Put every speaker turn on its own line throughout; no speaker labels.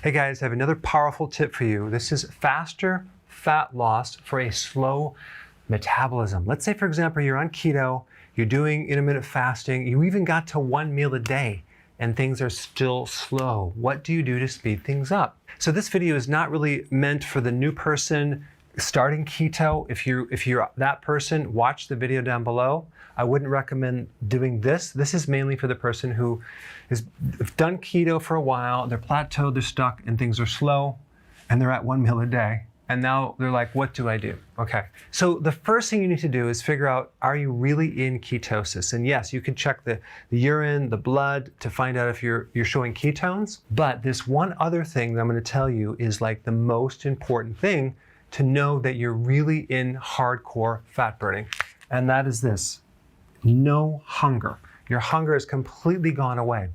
Hey guys, I have another powerful tip for you. This is faster fat loss for a slow metabolism. Let's say, for example, you're on keto, you're doing intermittent fasting, you even got to 1 meal a day, and things are still slow. What do you do to speed things up? So this video is not really meant for the new person starting keto. If you're that person, watch the video down below. I wouldn't recommend doing this. This is mainly for the person who has done keto for a while, they're plateaued, they're stuck, and things are slow, and they're at 1 meal a day. And now they're like, what do I do? Okay, so the first thing you need to do is figure out, are you really in ketosis? And yes, you can check the urine, the blood to find out if you're showing ketones. But this one other thing that I'm gonna tell you is like the most important thing to know that you're really in hardcore fat burning. And that is this: no hunger. Your hunger has completely gone away.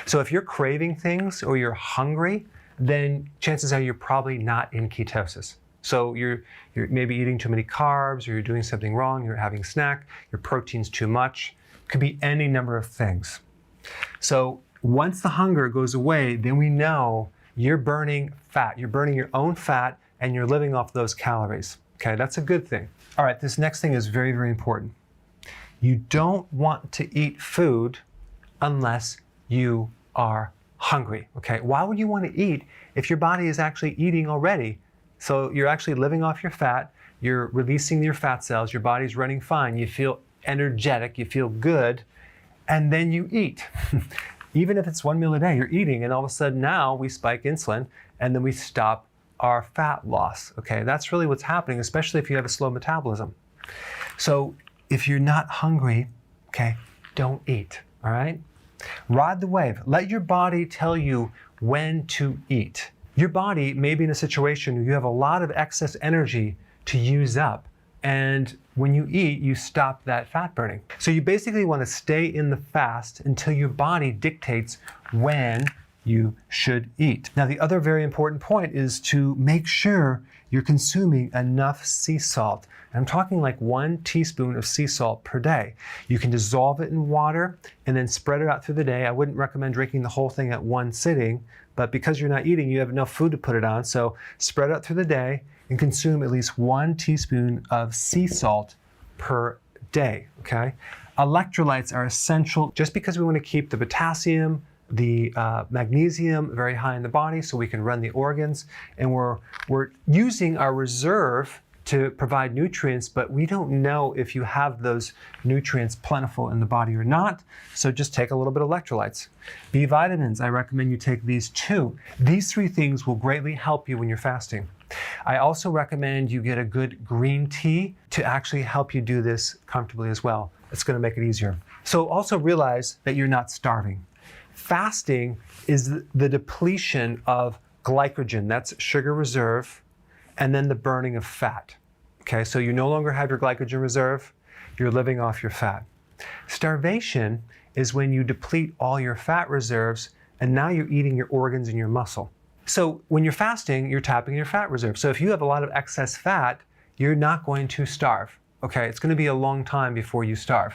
So if you're craving things or you're hungry, then chances are you're probably not in ketosis. So you're maybe eating too many carbs, or you're doing something wrong, you're having a snack, your protein's too much. It could be any number of things. So once the hunger goes away, then we know you're burning fat. You're burning your own fat and you're living off those calories. Okay, that's a good thing. All right, this next thing is very, very important. You don't want to eat food unless you are hungry, okay? Why would you want to eat if your body is actually eating already? So you're actually living off your fat, you're releasing your fat cells, your body's running fine, you feel energetic, you feel good, and then you eat. Even if it's 1 meal a day, you're eating, and all of a sudden now we spike insulin, and then we stop our fat loss, okay? That's really what's happening, especially if you have a slow metabolism. So if you're not hungry, okay, don't eat, all right? Ride the wave. Let your body tell you when to eat. Your body may be in a situation where you have a lot of excess energy to use up, and when you eat, you stop that fat burning. So you basically want to stay in the fast until your body dictates when you should eat. Now, the other very important point is to make sure you're consuming enough sea salt. And I'm talking like 1 teaspoon of sea salt per day. You can dissolve it in water and then spread it out through the day. I wouldn't recommend drinking the whole thing at one sitting, but because you're not eating, you have enough food to put it on. So spread it out through the day and consume at least 1 teaspoon of sea salt per day, okay? Electrolytes are essential just because we want to keep the potassium, the magnesium very high in the body so we can run the organs, and we're using our reserve to provide nutrients, but we don't know if you have those nutrients plentiful in the body or not, so just take a little bit of electrolytes. B vitamins, I recommend you take these too. These 3 things will greatly help you when you're fasting. I also recommend you get a good green tea to actually help you do this comfortably as well. It's going to make it easier. So also realize that you're not starving. Fasting is the depletion of glycogen, that's sugar reserve, and then the burning of fat. Okay, so you no longer have your glycogen reserve, you're living off your fat. Starvation is when you deplete all your fat reserves and now you're eating your organs and your muscle. So when you're fasting, you're tapping your fat reserve. So if you have a lot of excess fat, you're not going to starve. Okay, it's going to be a long time before you starve.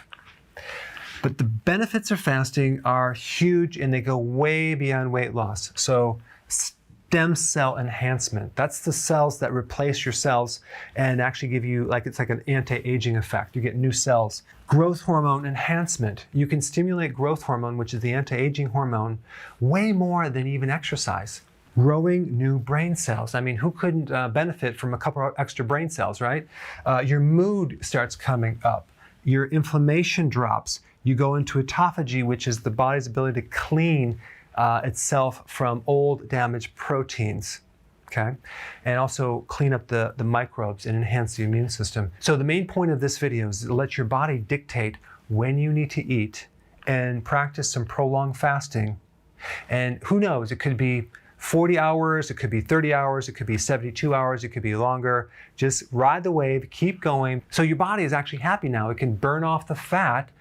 But the benefits of fasting are huge and they go way beyond weight loss. So stem cell enhancement, that's the cells that replace your cells and actually give you, it's like an anti-aging effect. You get new cells. Growth hormone enhancement. You can stimulate growth hormone, which is the anti-aging hormone, way more than even exercise. Growing new brain cells. I mean, who couldn't benefit from a couple of extra brain cells, right? Your mood starts coming up. Your inflammation drops. You go into autophagy, which is the body's ability to clean itself from old damaged proteins, okay? And also clean up the microbes and enhance the immune system. So the main point of this video is to let your body dictate when you need to eat and practice some prolonged fasting. And who knows, it could be 40 hours, it could be 30 hours, it could be 72 hours, it could be longer. Just ride the wave, keep going. So your body is actually happy now. It can burn off the fat.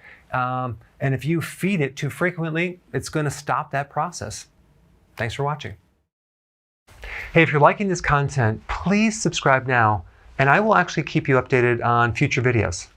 And if you feed it too frequently, it's going to stop that process. Thanks for watching. Hey, if you're liking this content, please subscribe now, and I will actually keep you updated on future videos.